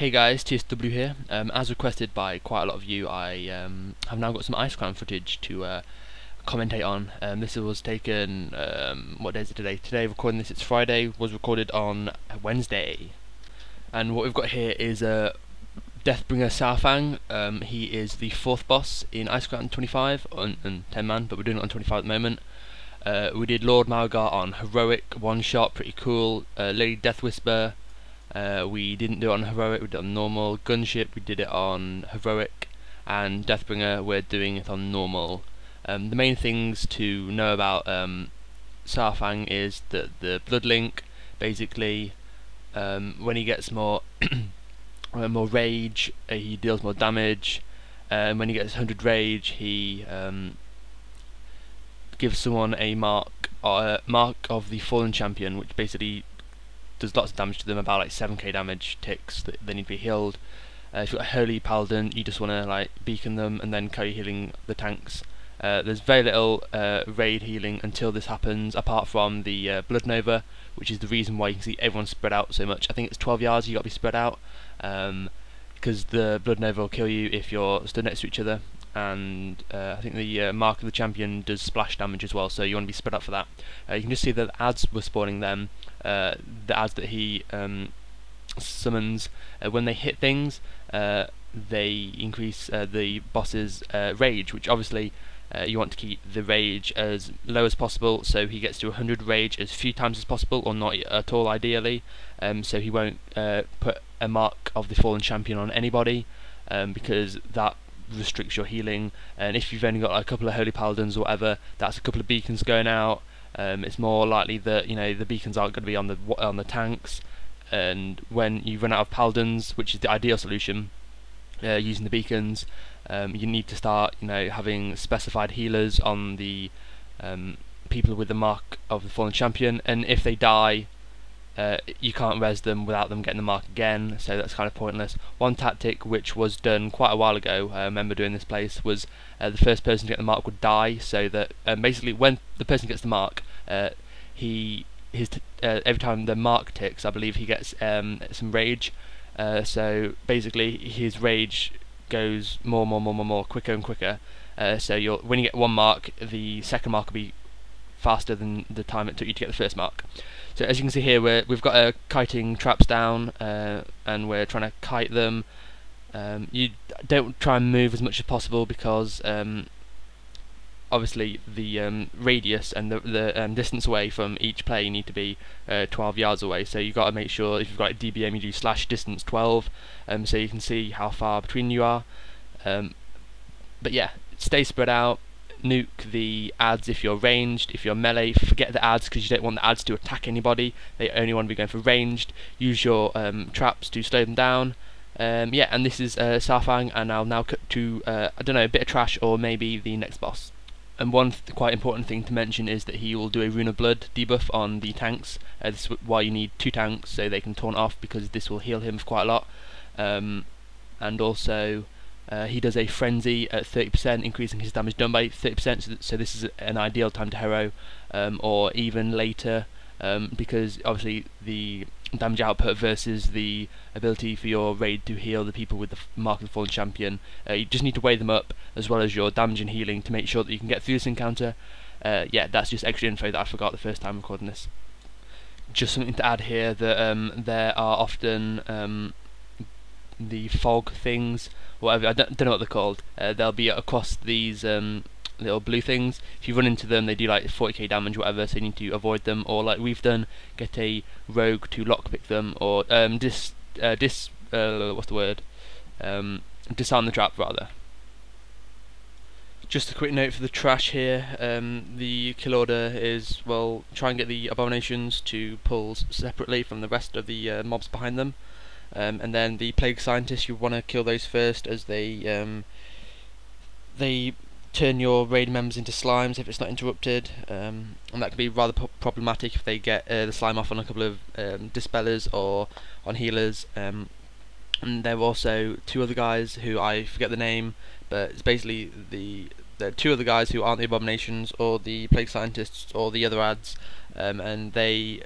Hey guys, TSW here. As requested by quite a lot of you, I have now got some Icecrown footage to commentate on. This was taken, what day is it today? Today, recording this, it's Friday, was recorded on Wednesday. And what we've got here is Deathbringer Saurfang. He is the 4th boss in Icecrown 25 on 10 man, but we're doing it on 25 at the moment. We did Lord Malgar on Heroic, one shot, pretty cool. Lady Death Whisper. We didn't do it on Heroic, we did it on normal. Gunship, we did it on Heroic, and Deathbringer, we're doing it on normal. The main things to know about Saurfang is that the Blood Link, basically, when he gets more more rage, he deals more damage. When he gets 100 rage, he gives someone a mark of the Fallen Champion, which basically does lots of damage to them, about like 7k damage ticks that they need to be healed. If you've got a Holy Paladin, you just want to like beacon them and then carry healing the tanks. There's very little raid healing until this happens, apart from the Blood Nova, which is the reason why you can see everyone spread out so much. I think it's 12 yards you got to be spread out, because the Blood Nova will kill you if you're stood next to each other. And I think the Mark of the Champion does splash damage as well, so you want to be spread out for that. You can just see that the ads were spawning them, the ads that he summons. When they hit things, they increase the boss's rage, which obviously you want to keep the rage as low as possible, so he gets to 100 rage as few times as possible, or not at all ideally, so he won't put a mark of the Fallen Champion on anybody, because that restricts your healing. And if you've only got like a couple of Holy Paladins or whatever, that's a couple of beacons going out. It's more likely that the beacons aren't going to be on the tanks, and when you run out of Paladins, which is the ideal solution, using the beacons, you need to start having specified healers on the people with the mark of the Fallen Champion, and if they die, you can't res them without them getting the mark again, so that's kind of pointless. One tactic which was done quite a while ago, I remember doing this place, was the first person to get the mark would die, so that basically when the person gets the mark, every time the mark ticks, I believe he gets some rage, so basically his rage goes more quicker and quicker, so when you get one mark, the second mark will be faster than the time it took you to get the first mark. So as you can see here, we've got kiting traps down, and we're trying to kite them. You don't try and move as much as possible, because obviously the radius and the distance away from each player need to be 12 yards away, so you've got to make sure if you've got a DBM you do /distance 12, so you can see how far between you are. But yeah, stay spread out. Nuke the ads if you're ranged. If you're melee, forget the ads, because you don't want the ads to attack anybody. They only want to be going for ranged. Use your traps to slow them down. Yeah, and this is Saurfang, and I'll now cut to I don't know, a bit of trash, or maybe the next boss. And one quite important thing to mention is that he will do a Rune of Blood debuff on the tanks. This is why you need 2 tanks, so they can taunt off, because this will heal him for quite a lot. And also he does a frenzy at 30%, increasing his damage done by 30%, so this is an ideal time to hero, or even later, because obviously the damage output versus the ability for your raid to heal the people with the mark of the Fallen Champion, you just need to weigh them up, as well as your damage and healing, to make sure that you can get through this encounter. Yeah, that's just extra info that I forgot the first time recording this. Just something to add here, that there are often the fog things, whatever, I don't know what they're called, they'll be across these little blue things. If you run into them, they do like 40k damage, whatever, so you need to avoid them, or like we've done, get a rogue to lockpick them, or what's the word, disarm the trap rather. Just a quick note for the trash here, the kill order is, well, try and get the abominations to pull separately from the rest of the mobs behind them. And then the plague scientists, you want to kill those first, as they turn your raid members into slimes if it's not interrupted, and that can be rather problematic if they get the slime off on a couple of dispellers or on healers. And there were also 2 other guys who I forget the name, but it's basically the 2 other guys who aren't the abominations or the plague scientists or the other ads, and they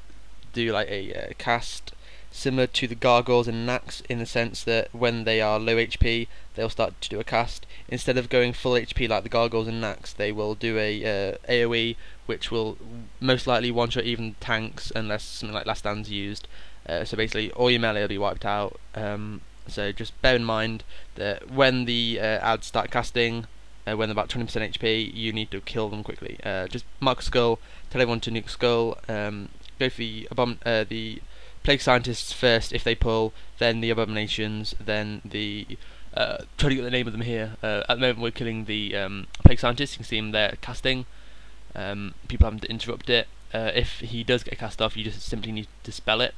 do like a cast similar to the gargoyles and knacks in the sense that when they are low HP, they'll start to do a cast. Instead of going full HP like the gargoyles and knacks, they will do a AoE, which will most likely one-shot even tanks unless something like Last Stand's used. So basically, all your melee will be wiped out. So just bear in mind that when the ads start casting, when they're about 20% HP, you need to kill them quickly. Just mark Skull, tell everyone to nuke Skull, go for the Plague Scientists first if they pull, then the Abominations, then the... try to get the name of them here. At the moment we're killing the Plague Scientists. You can see him there casting. People having to interrupt it. If he does get cast off, you just simply need to dispel it.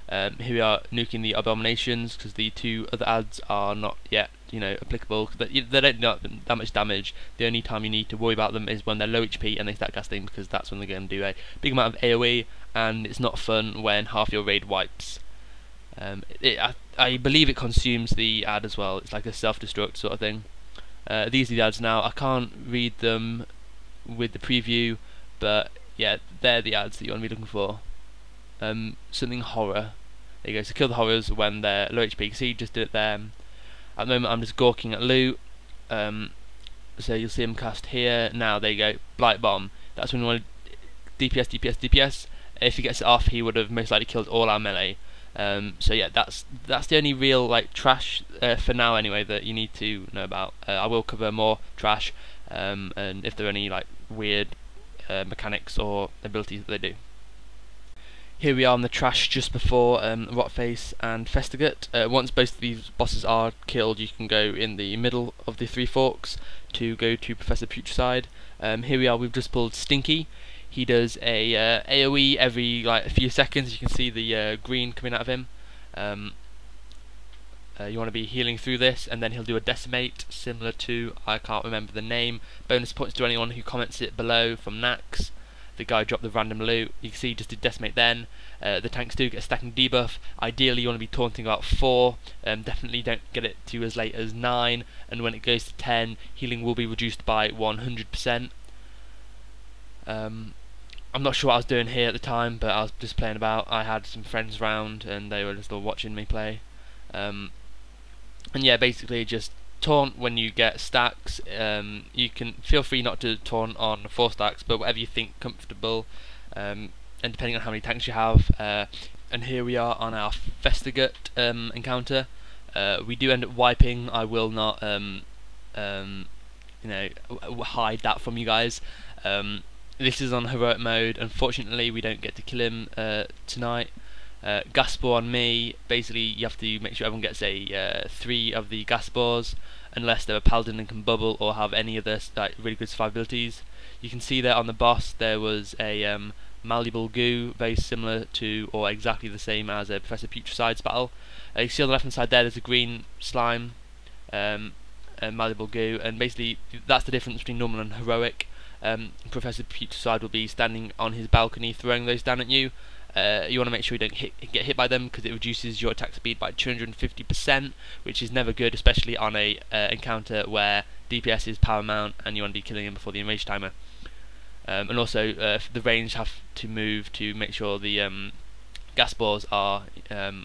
Here we are nuking the Abominations because the two other ads are not yet, applicable. They don't do that much damage. The only time you need to worry about them is when they're low HP and they start casting, because that's when they're going to do a big amount of AoE, and it's not fun when half your raid wipes. I believe it consumes the ad as well. It's like a self-destruct sort of thing. These are the ads now. I can't read them with the preview, but yeah, they're the ads that you want to be looking for. Something horror. There you go. So kill the horrors when they're low HP. You can see you just did it there. At the moment I'm just gawking at loot. So you'll see him cast here. Now there you go. Blight Bomb. That's when you want to DPS, DPS, DPS. If he gets it off, he would have most likely killed all our melee. So yeah, that's the only real trash for now anyway that you need to know about. I will cover more trash, and if there are any weird mechanics or abilities that they do. Here we are on the trash just before Rotface and Festigut. Once both of these bosses are killed, you can go in the middle of the three forks to go to Professor Putricide. Here we are, we've just pulled Stinky. He does a AoE every a few seconds. You can see the green coming out of him. You want to be healing through this, and then he'll do a decimate similar to, I can't remember the name. Bonus points to anyone who comments it below from Nax. The guy dropped the random loot. You can see he just did decimate then. The tanks do get a stacking debuff. Ideally you want to be taunting about 4. Definitely don't get it to as late as 9, and when it goes to 10, healing will be reduced by 100%. I'm not sure what I was doing here at the time, but I was just playing about. I had some friends round and they were just all watching me play. And yeah, basically just taunt when you get stacks. You can feel free not to taunt on 4 stacks, but whatever you think comfortable, and depending on how many tanks you have. And here we are on our Festigut encounter. We do end up wiping. I will not hide that from you guys. This is on heroic mode. Unfortunately we don't get to kill him tonight. Gas spore on me. Basically you have to make sure everyone gets a 3 of the gas spores, unless they're a paladin and can bubble or have any other really good survivabilities. You can see there on the boss there was a malleable goo, very similar to or exactly the same as a Professor Putricide's battle. You see on the left hand side there there's a green slime, malleable goo, and basically that's the difference between normal and heroic. Professor Putricide will be standing on his balcony throwing those down at you. You want to make sure you don't get hit by them, because it reduces your attack speed by 250%, which is never good, especially on a encounter where DPS is paramount and you want to be killing him before the enrage timer. And also the range have to move to make sure the gas spores are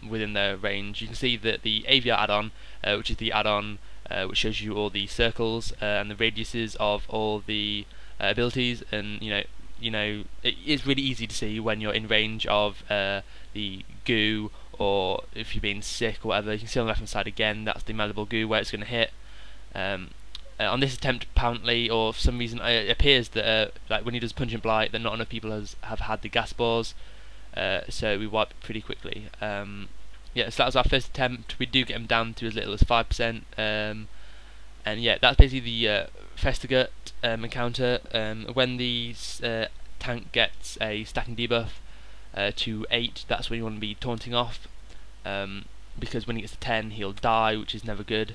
within their range. You can see that the AVR add-on, which is the add-on which shows you all the circles and the radiuses of all the abilities, and it is really easy to see when you're in range of the goo, or if you're being sick or whatever. You can see on the left hand side again, that's the malleable goo where it's going to hit. On this attempt, apparently, or for some reason, it appears that when he does Punch and Blight, that not enough people have had the gas spores, so we wipe pretty quickly. Yeah, so that was our first attempt. We do get him down to as little as 5%, and yeah, that's basically the Festigut encounter. When the tank gets a stacking debuff to 8, that's when you want to be taunting off, because when he gets to 10 he'll die, which is never good.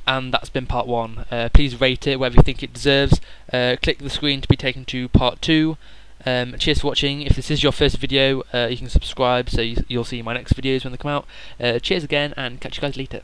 And that's been part 1. Please rate it whatever you think it deserves. Click the screen to be taken to part 2. Cheers for watching. If this is your first video, you can subscribe so you'll see my next videos when they come out. Cheers again, and catch you guys later.